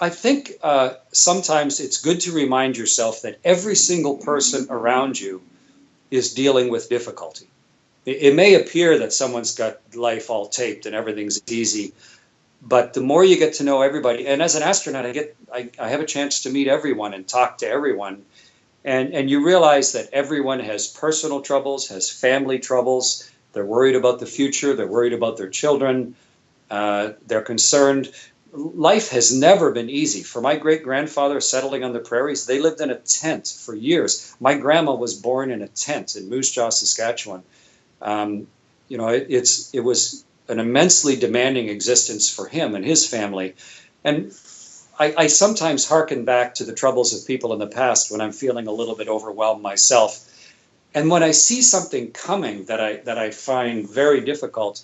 I think sometimes it's good to remind yourself that every single person around you is dealing with difficulty. It may appear that someone's got life all taped and everything's easy, but the more you get to know everybody, and as an astronaut, I have a chance to meet everyone and talk to everyone, and you realize that everyone has personal troubles, has family troubles. They're worried about the future. They're worried about their children. They're concerned. Life has never been easy. For my great grandfather settling on the prairies, they lived in a tent for years. My grandma was born in a tent in Moose Jaw, Saskatchewan. Um, it was an immensely demanding existence for him and his family. And I sometimes hearken back to the troubles of people in the past when I'm feeling a little bit overwhelmed myself. And when I see something coming that I find very difficult,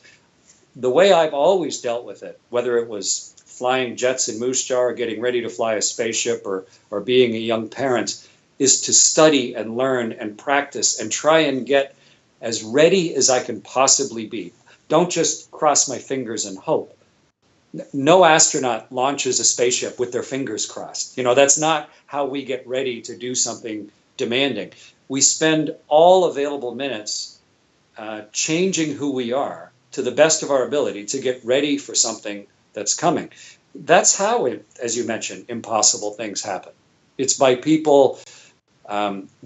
the way I've always dealt with it, whether it was flying jets in Moose Jaw or getting ready to fly a spaceship or being a young parent, is to study and learn and practice and try and get as ready as I can possibly be. Don't just cross my fingers and hope. No astronaut launches a spaceship with their fingers crossed. That's not how we get ready to do something demanding. We spend all available minutes changing who we are to the best of our ability to get ready for something that's coming. That's how, as you mentioned, impossible things happen. It's by people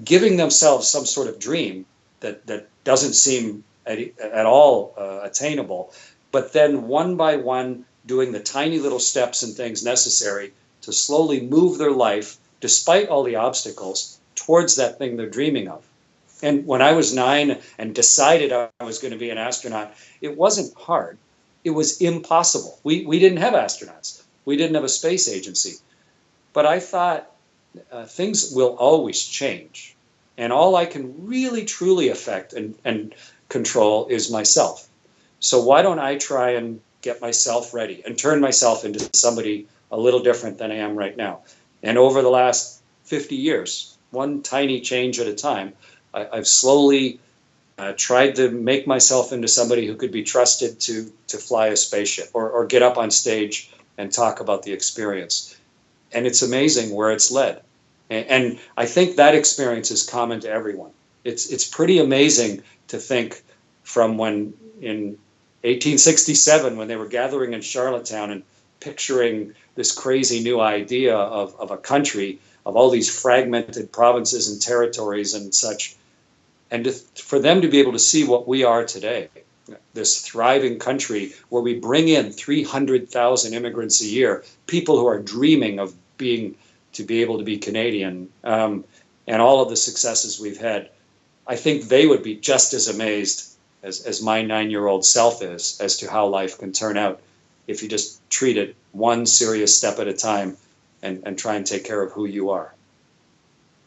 giving themselves some sort of dream that doesn't seem at all attainable, but then one by one doing the tiny little steps and things necessary to slowly move their life, despite all the obstacles, towards that thing they're dreaming of. And when I was 9 and decided I was going to be an astronaut, it wasn't hard. It was impossible. We didn't have astronauts. We didn't have a space agency. But I thought things will always change. And all I can really, truly affect and control is myself. So why don't I try and get myself ready and turn myself into somebody a little different than I am right now? And over the last 50 years, one tiny change at a time, I've slowly tried to make myself into somebody who could be trusted to fly a spaceship or get up on stage and talk about the experience. And it's amazing where it's led. And I think that experience is common to everyone. It's pretty amazing to think from when in 1867, when they were gathering in Charlottetown and picturing this crazy new idea of a country, of all these fragmented provinces and territories and such, and for them to be able to see what we are today, this thriving country where we bring in 300,000 immigrants a year, people who are dreaming of to be able to be Canadian, and all of the successes we've had. I think they would be just as amazed as my 9-year-old self is as to how life can turn out if you just treat it one serious step at a time and try and take care of who you are.